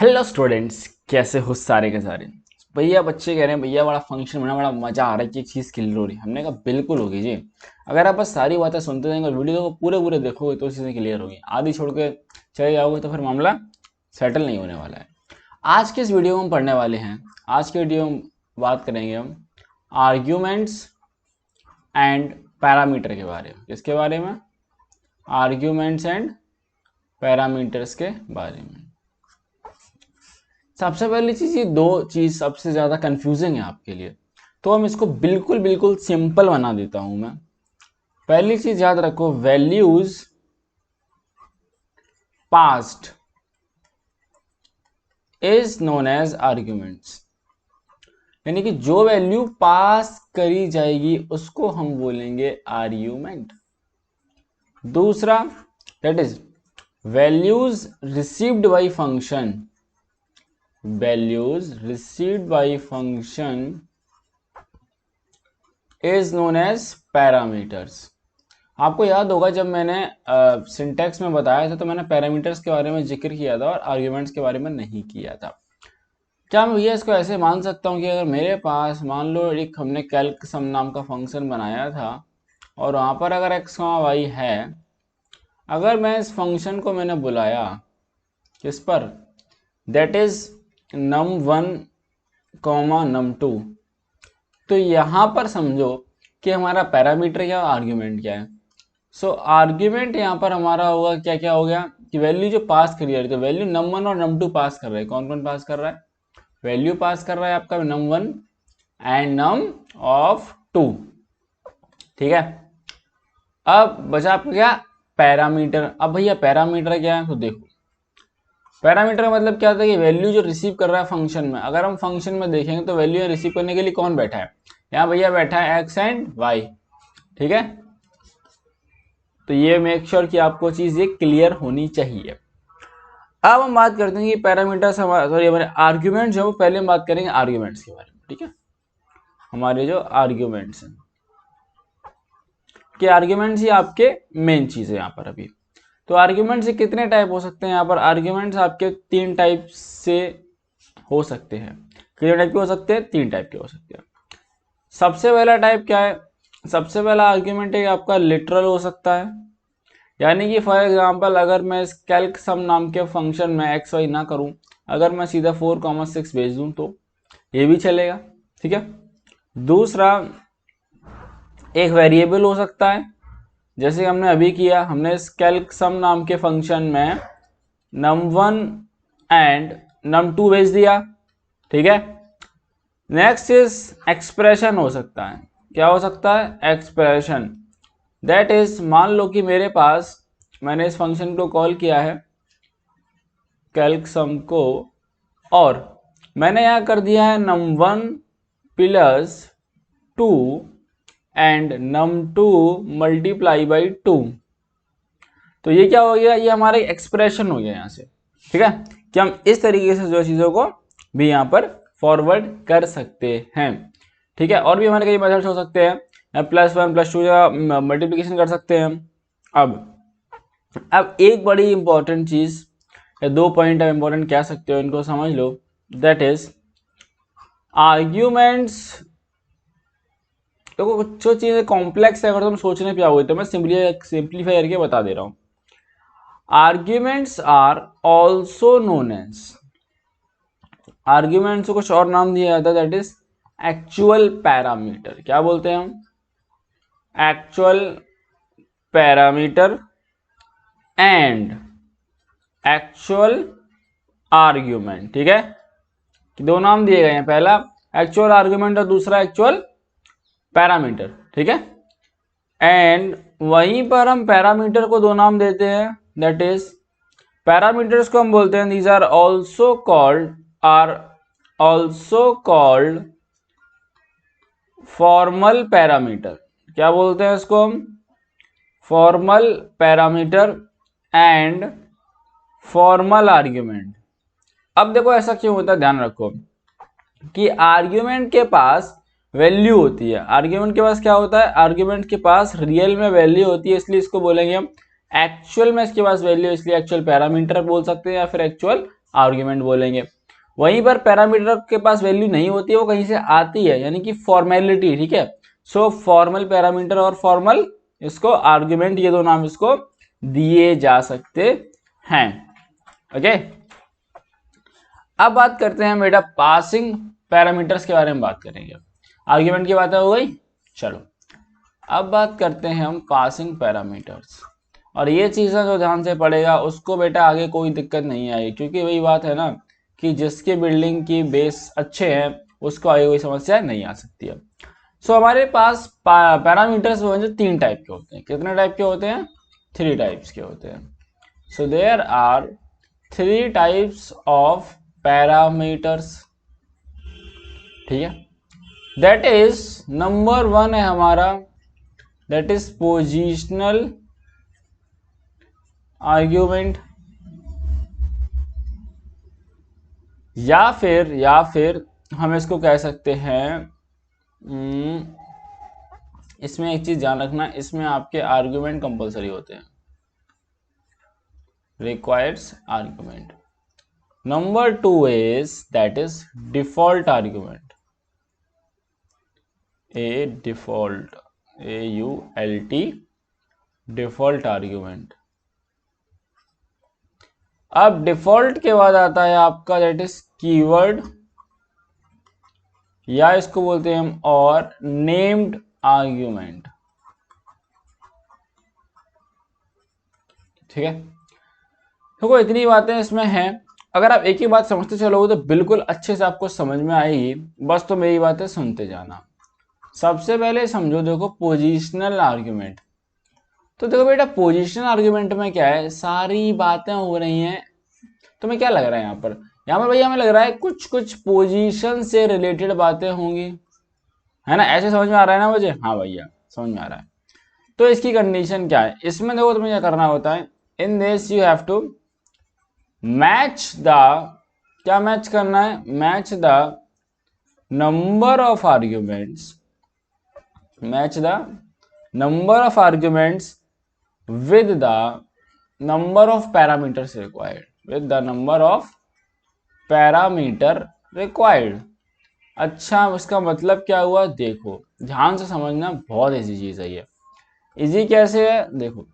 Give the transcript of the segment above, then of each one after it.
Hello students, कैसे हो सारे के सारे। भैया बच्चे कह रहे हैं भैया बड़ा फंक्शन बना, बड़ा मजा आ रहा है कि एक चीज़ क्लियर हो रही है। हमने कहा बिल्कुल होगी जी। अगर आप बस सारी बातें सुनते जाएंगे और वीडियो को पूरे पूरे देखोगे तो चीज़ें क्लियर होगी। आधी छोड़ के चले जाओगे तो फिर मामला सेटल नहीं होने वाला है। आज के इस वीडियो में हम पढ़ने वाले हैं, आज के वीडियो में बात करेंगे हम आर्ग्यूमेंट्स एंड पैरामीटर के बारे में। किसके बारे में? आर्ग्यूमेंट्स एंड पैरामीटर्स के बारे में। सबसे पहली चीज, ये दो चीज सबसे ज्यादा कंफ्यूजिंग है आपके लिए, तो हम इसको बिल्कुल बिल्कुल सिंपल बना देता हूं मैं। पहली चीज याद रखो, values passed is known as arguments. यानी कि जो वैल्यू पास करी जाएगी उसको हम बोलेंगे आर्ग्यूमेंट। दूसरा, that is values received by function, values received by function is known as parameters। आपको याद होगा जब मैंने सिंटैक्स में बताया था तो मैंने पैरामीटर्स के बारे में जिक्र किया था और आर्ग्यूमेंट्स के बारे में नहीं किया था। क्या मैं भैया इसको ऐसे मान सकता हूँ कि अगर मेरे पास मान लो एक हमने कैल्क सम नाम का फंक्शन बनाया था और वहाँ पर अगर x, y है, अगर मैं इस फंक्शन को मैंने बुलाया किस पर, दैट इज num1 num2, तो यहां पर समझो कि हमारा पैरामीटर क्या और आर्ग्यूमेंट क्या है। सो आर्ग्यूमेंट यहां पर हमारा होगा क्या क्या हो गया कि वैल्यू जो पास करी जा रही है, तो वैल्यू num1 और num2 पास कर रहे हैं। कौन कौन पास कर रहा है? वैल्यू पास कर रहा है आपका num1 एंड num ऑफ 2। ठीक है, अब बचा आपका क्या? पैरामीटर। अब भैया पैरामीटर क्या है, तो देखो पैरामीटर का मतलब क्या होता है कि वैल्यू जो रिसीव कर रहा है फंक्शन में। अगर हम फंक्शन में देखेंगे तो वैल्यू रिसीव करने के लिए कौन बैठा है? यहाँ भैया बैठा है एक्स एंड वाई। ठीक है, तो ये मेक श्योर कि आपको चीज ये क्लियर होनी चाहिए। अब हम बात करते हैं कि पैरामीटर सॉरी हमारे आर्ग्यूमेंट्स जो, पहले हम बात करेंगे आर्ग्यूमेंट्स के बारे में। ठीक है, हमारे जो आर्ग्यूमेंट्स हैं कि आर्ग्यूमेंट्स ही आपके मेन चीज है यहाँ पर अभी। तो आर्ग्यूमेंट से कितने टाइप हो सकते हैं यहाँ पर? आर्ग्यूमेंट्स आपके तीन टाइप से हो सकते हैं। कितने टाइप के हो सकते हैं? तीन टाइप के हो सकते हैं। सबसे पहला टाइप क्या है? सबसे पहला आर्ग्यूमेंट है आपका लिटरल हो सकता है। यानी कि फॉर एग्जांपल अगर मैं इस कैल्क सम नाम के फंक्शन में एक्स वाई ना करूं, अगर मैं सीधा 4,6 भेज दूं तो ये भी चलेगा। ठीक है, दूसरा एक वेरिएबल हो सकता है, जैसे हमने अभी किया, हमने इस कैल्क सम नाम के फंक्शन में num1 एंड num2 भेज दिया। ठीक है, नेक्स्ट इज एक्सप्रेशन हो सकता है। क्या हो सकता है? एक्सप्रेशन। दैट इज मान लो कि मेरे पास, मैंने इस फंक्शन को कॉल किया है कैल्क सम को, और मैंने यहां कर दिया है num1 plus 2 and num2 multiply by 2। तो ये क्या हो गया? ये हमारा एक्सप्रेशन हो गया यहाँ से। ठीक है, कि हम इस तरीके से जो चीजों को भी यहाँ पर फॉरवर्ड कर सकते हैं। ठीक है, और भी हमारे कई मेथड्स हो सकते हैं, +1 +2 या मल्टीप्लिकेशन कर सकते हैं। अब एक बड़ी इंपॉर्टेंट चीज या दो पॉइंट आप इंपॉर्टेंट कह सकते हो, इनको समझ लो। That is arguments. तो कुछ चीजें कॉम्प्लेक्स है, अगर तुम सोचने पे आओगे तो मैं सिंप्लीफाई करके बता दे रहा हूं। Arguments are also known as, arguments को कुछ और नाम दिया जाता है, दैट इज एक्चुअल पैरामीटर। क्या बोलते हैं हम? Actual parameter and actual argument. ठीक है, कि दो नाम दिए गए हैं, पहला एक्चुअल आर्ग्यूमेंट और दूसरा एक्चुअल पैरामीटर। ठीक है, एंड वहीं पर हम पैरामीटर को दो नाम देते हैं, दैट इज पैरामीटर्स को हम बोलते हैं these are also called formal parameter. क्या बोलते हैं इसको हम? Formal parameter and formal argument. अब देखो ऐसा क्यों होता है, ध्यान रखो कि आर्ग्यूमेंट के पास वैल्यू होती है। आर्ग्यूमेंट के पास क्या होता है? आर्ग्यूमेंट के पास रियल में वैल्यू होती है, इसलिए इसको बोलेंगे हम एक्चुअल में इसके पास वैल्यू, इसलिए एक्चुअल पैरामीटर बोल सकते हैं या फिर एक्चुअल आर्ग्यूमेंट बोलेंगे। वहीं पर पैरामीटर के पास वैल्यू नहीं होती है, वो कहीं से आती है, यानी कि फॉर्मेलिटी, ठीक है। सो फॉर्मल पैरामीटर और फॉर्मल इसको आर्ग्यूमेंट, ये दो नाम इसको दिए जा सकते हैं। ओके, अब बात करते हैं बेटा पासिंग पैरामीटर्स के बारे में बात करेंगे। आर्ग्यूमेंट की बात हो गई, चलो अब बात करते हैं हम पासिंग पैरामीटर्स। और ये चीज़ें जो ध्यान से पड़ेगा उसको बेटा आगे कोई दिक्कत नहीं आएगी, क्योंकि वही बात है ना कि जिसके बिल्डिंग की बेस अच्छे हैं उसको आगे कोई समस्या नहीं आ सकती है। सो हमारे पास पैरामीटर्स वो हैं 3 टाइप के होते हैं। कितने टाइप के होते हैं? 3 टाइप्स के होते हैं। So there are 3 types of parameters, ठीक है। दैट इज नंबर 1 है हमारा, दैट इज पोजिशनल आर्ग्यूमेंट, या फिर हम इसको कह सकते हैं, इसमें एक चीज ध्यान रखना, इसमें आपके आर्ग्यूमेंट कंपलसरी होते हैं, requires argument. Number 2 is that is default argument, default, AULT, default argument. अब डिफॉल्ट के बाद आता है आपका दैट इज कीवर्ड, या इसको बोलते हैं हम और नेम्ड आर्ग्यूमेंट, ठीक है। देखो इतनी बातें इसमें हैं, अगर आप एक ही बात समझते चलोगे तो बिल्कुल अच्छे से आपको समझ में आएगी, बस तो मेरी बातें सुनते जाना। सबसे पहले समझो, देखो पोजिशनल आर्ग्यूमेंट। तो देखो बेटा पोजिशनल आर्ग्यूमेंट में क्या है, सारी बातें हो रही हैं, तुम्हें क्या लग रहा है यहाँ पर भैया हमें लग रहा है कुछ कुछ पोजीशन से रिलेटेड बातें होंगी, है ना, ऐसे समझ में आ रहा है ना मुझे? हाँ भैया समझ में आ रहा है। तो इसकी कंडीशन क्या है, इसमें देखो तुम्हें क्या करना होता है, in this you have to match the, क्या मैच करना है, match the number of arguments, match the number of arguments with the number of parameters required, with the number of parameter required। अच्छा उसका मतलब क्या हुआ, देखो ध्यान से समझना, बहुत इजी चीज है ये। इजी कैसे है, देखो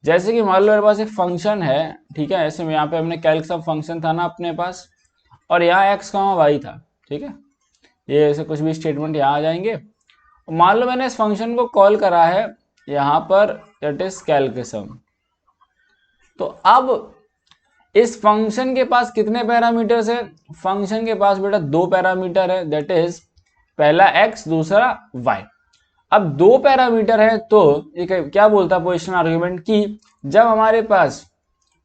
जैसे कि मान लो मेरे पास एक फंक्शन है, ठीक है, ऐसे में यहाँ पे हमने कैल्क सब फंक्शन था ना अपने पास, और यहाँ x, y था, ठीक है, ये ऐसे कुछ भी स्टेटमेंट यहाँ आ जाएंगे। मान लो मैंने इस फंक्शन को कॉल करा है यहाँ पर, दैट इज कैल्क सम। तो अब इस फंक्शन के पास कितने पैरामीटर्स है, फंक्शन के पास बेटा 2 पैरामीटर है, दैट इज पहला x दूसरा y। अब 2 पैरामीटर है तो ये क्या बोलता है पोजिशनल आर्ग्यूमेंट की, जब हमारे पास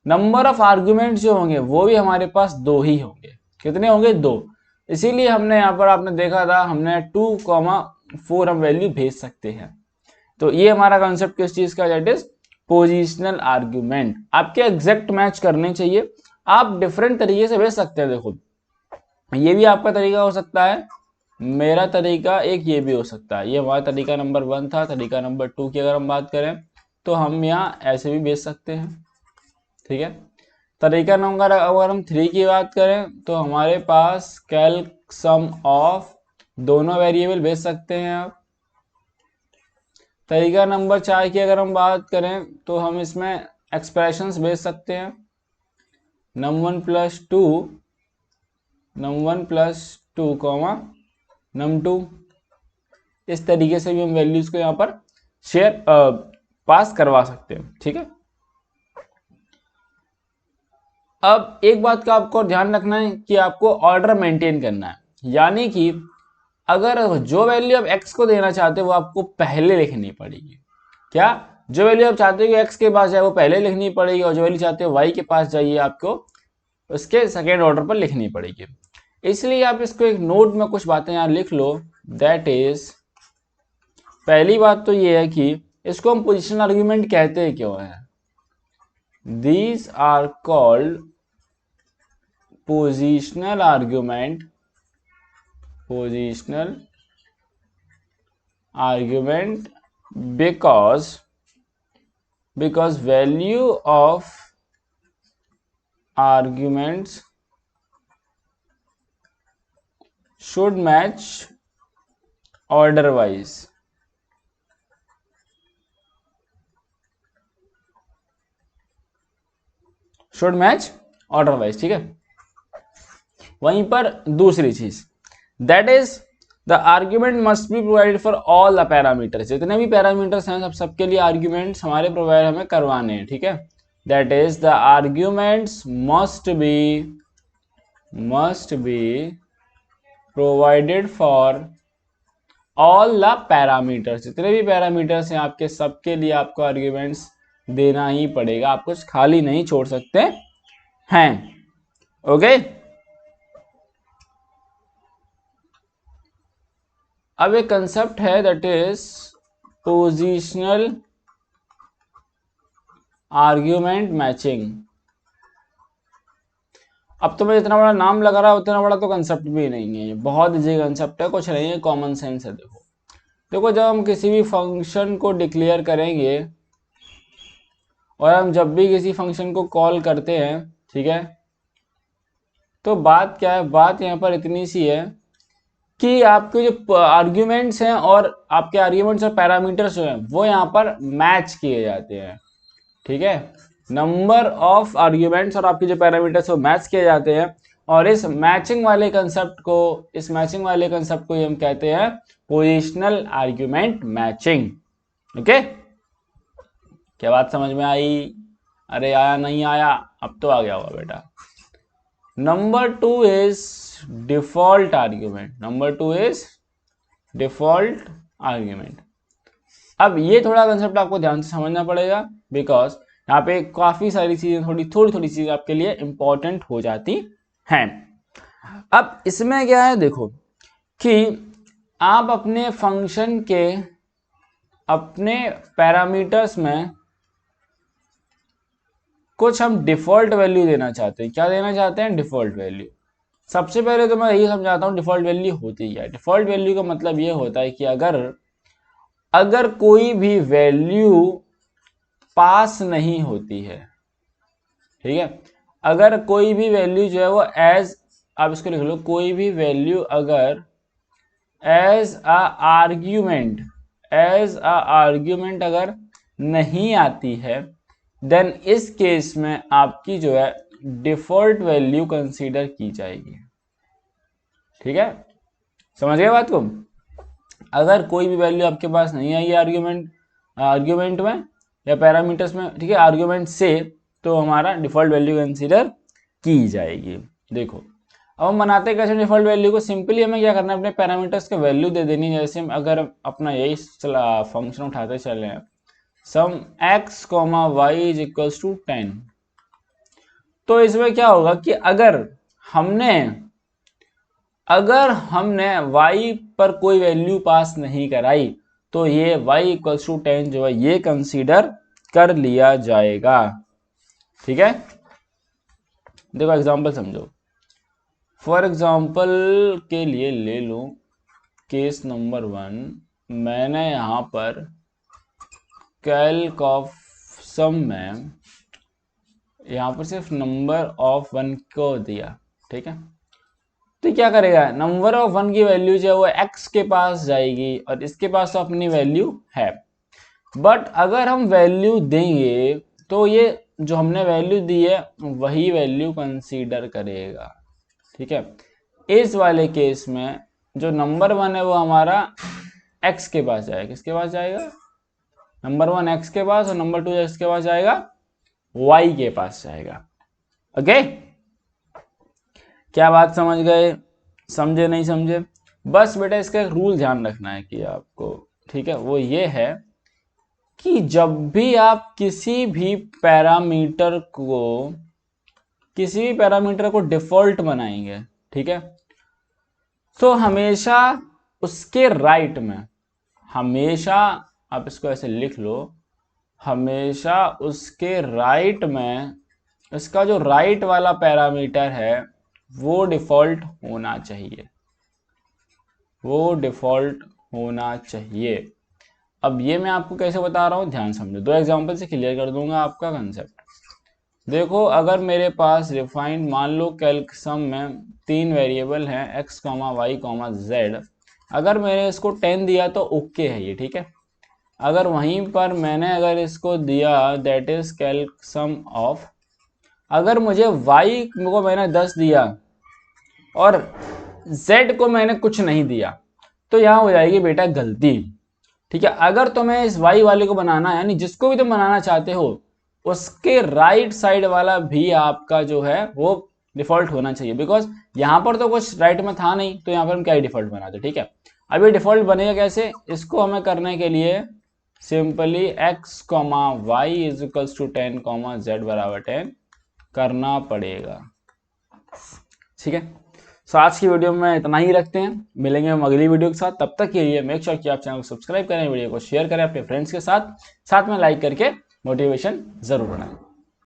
नंबर ऑफ आर्ग्यूमेंट जो होंगे वो भी हमारे पास 2 ही होंगे। कितने होंगे, 2। इसीलिए हमने यहाँ पर आपने देखा था हमने 2,4 हम वैल्यू भेज सकते हैं। तो ये हमारा कॉन्सेप्ट किस चीज का, दैट इज पोजिशनल आर्ग्यूमेंट। आपके एग्जैक्ट मैच करने चाहिए, आप डिफरेंट तरीके से भेज सकते हैं। देखो ये भी आपका तरीका हो सकता है, मेरा तरीका एक ये भी हो सकता है, ये हमारा तरीका नंबर 1 था। तरीका नंबर 2 की अगर हम बात करें तो हम यहाँ ऐसे भी भेज सकते हैं, ठीक है। तरीका नंबर अगर हम 3 की बात करें तो हमारे पास कैल्क सम ऑफ दोनों वेरिएबल भेज सकते हैं आप। तरीका नंबर 4 की अगर हम बात करें तो हम इसमें एक्सप्रेशंस भेज सकते हैं, num1 plus 2, num1 plus 2 num2। इस तरीके से भी हम वैल्यूज को यहाँ पर शेयर पास करवा सकते हैं, ठीक है। अब एक बात का आपको ध्यान रखना है कि आपको ऑर्डर मेंटेन करना है, यानी कि अगर जो वैल्यू आप x को देना चाहते हो वो आपको पहले लिखनी पड़ेगी। क्या, जो वैल्यू आप चाहते हो कि x के पास जाए वो पहले लिखनी पड़ेगी, और जो वैल्यू चाहते हो y के पास जाइए आपको उसके सेकेंड ऑर्डर पर लिखनी पड़ेगी। इसलिए आप इसको एक नोट में कुछ बातें यहाँ लिख लो, दैट इज पहली बात तो ये है कि इसको हम पोजिशनल आर्ग्यूमेंट कहते हैं क्यों है, these are called positional argument, positional argument because value of arguments should match order wise, should match order wise, ठीक है। वहीं पर दूसरी चीज, that is the argument must be provided for all the parameters, जितने भी पैरामीटर्स हैं सबके लिए आर्ग्यूमेंट्स हमारे प्रोवाइड हमें करवाने हैं, ठीक है। That is the arguments must be provided for all the parameters, जितने भी पैरामीटर्स हैं आपके सबके लिए आपको आर्ग्यूमेंट्स देना ही पड़ेगा, आप कुछ खाली नहीं छोड़ सकते हैं, ओके। अब एक कंसेप्ट है that is positional argument matching. अब तो मैं जितना बड़ा नाम लगा रहा है उतना बड़ा तो कंसेप्ट भी नहीं है, ये बहुत इजी कंसेप्ट है, कुछ नहीं है, कॉमन सेंस है। देखो जब हम किसी भी फंक्शन को डिक्लेयर करेंगे और हम जब भी किसी फंक्शन को कॉल करते हैं, ठीक है, तो बात क्या है, बात यहाँ पर इतनी सी है कि आपके जो आर्ग्यूमेंट्स हैं और आपके आर्ग्यूमेंट्स और पैरामीटर्स जो हैं वो यहाँ पर मैच किए जाते हैं, ठीक है। नंबर ऑफ आर्ग्यूमेंट्स और आपके जो पैरामीटर्स वो मैच किए जाते हैं, और इस मैचिंग वाले कंसेप्ट को हम कहते हैं पोजिशनल आर्ग्यूमेंट मैचिंग, ओके। क्या बात समझ में आई? अरे आया नहीं आया? अब तो आ गया होगा बेटा। Number 2 is default argument. अब ये थोड़ा कंसेप्ट आपको ध्यान से समझना पड़ेगा, बिकॉज यहाँ पे काफी सारी चीजें थोड़ी चीजें आपके लिए इंपॉर्टेंट हो जाती हैं। अब इसमें क्या है, देखो कि आप अपने फंक्शन के अपने पैरामीटर्स में कुछ हम डिफॉल्ट वैल्यू देना चाहते हैं। क्या देना चाहते हैं? Default value. सबसे पहले तो मैं यही समझाता हूँ डिफॉल्ट वैल्यू होती क्या है। डिफॉल्ट वैल्यू का मतलब ये होता है कि अगर कोई भी वैल्यू पास नहीं होती है, ठीक है, अगर कोई भी वैल्यू जो है वो आप इसको लिख लो, कोई भी वैल्यू अगर एज अ आर्ग्यूमेंट अगर नहीं आती है, देन इस केस में आपकी जो है डिफॉल्ट वैल्यू कंसीडर की जाएगी, ठीक है। समझ गए बात को? अगर कोई भी वैल्यू आपके पास नहीं आई आर्ग्यूमेंट में या पैरामीटर्स में, ठीक है, आर्ग्यूमेंट से, तो हमारा डिफॉल्ट वैल्यू कंसीडर की जाएगी। देखो अब हम बनाते कैसे डिफॉल्ट वैल्यू को? सिंपली हमें क्या करना है, अपने पैरामीटर्स के वैल्यू दे देनी। जैसे अगर अपना यही फंक्शन उठाते चले हैं, sum x, y is equals to 10, तो इसमें क्या होगा कि अगर हमने y पर कोई वैल्यू पास नहीं कराई, तो ये y इक्वल्स टू 10 जो है ये कंसीडर कर लिया जाएगा, ठीक है। देखो एग्जांपल समझो, फॉर एग्जांपल के लिए ले लो केस नंबर 1, मैंने यहां पर कैल्क ऑफ सम में यहां पर सिर्फ नंबर ऑफ 1 को दिया, ठीक है। तो क्या करेगा, नंबर ऑफ 1 की वैल्यू जो है वो x के पास जाएगी और इसके पास तो अपनी वैल्यू है, बट अगर हम वैल्यू देंगे तो ये जो हमने वैल्यू दी है वही वैल्यू कंसीडर करेगा, ठीक है। इस वाले केस में जो नंबर 1 है वो हमारा x के पास जाएगा। किसके पास जाएगा? नंबर 1 x के पास, और नंबर 2 x के पास जाएगा, y के पास जाएगा, ओके। क्या बात समझ गए? समझे नहीं समझे? बस बेटा इसका एक रूल ध्यान रखना है कि आपको, ठीक है, वो ये है कि जब भी आप किसी भी पैरामीटर को डिफॉल्ट बनाएंगे, ठीक है, तो हमेशा उसके राइट में, हमेशा आप इसको ऐसे लिख लो, हमेशा उसके राइट में इसका जो राइट वाला पैरामीटर है वो डिफॉल्ट होना चाहिए, अब ये मैं आपको कैसे बता रहा हूं, ध्यान समझो। 2 एग्जांपल से क्लियर कर दूंगा आपका कंसेप्ट। देखो अगर मेरे पास रिफाइंड, मान लो कैल्क सम में तीन वेरिएबल हैं x, y, z। अगर मैंने इसको 10 दिया तो ओके है ये, ठीक है। अगर वहीं पर मैंने अगर इसको दिया that is calc sum of, अगर मुझे y को मैंने 10 दिया और z को मैंने कुछ नहीं दिया तो यहाँ हो जाएगी बेटा गलती, ठीक है। अगर तुम्हें इस y वाले को बनाना है, यानी जिसको भी तुम बनाना चाहते हो उसके राइट साइड वाला भी आपका जो है वो डिफॉल्ट होना चाहिए, बिकॉज यहाँ पर तो कुछ राइट में था नहीं, तो यहाँ पर हम क्या ही डिफॉल्ट बनाते, ठीक है। अब ये डिफॉल्ट बनेगा कैसे, इसको हमें करने के लिए simply x, y is equals to 10, z बराबर 10 करना पड़ेगा, ठीक है। सो आज की वीडियो में इतना ही रखते हैं, मिलेंगे हम अगली वीडियो के साथ। तब तक के लिए मेक श्योर कि आप चैनल को सब्सक्राइब करें, वीडियो को शेयर करें अपने फ्रेंड्स के साथ, साथ में लाइक करके मोटिवेशन जरूर बनाएं।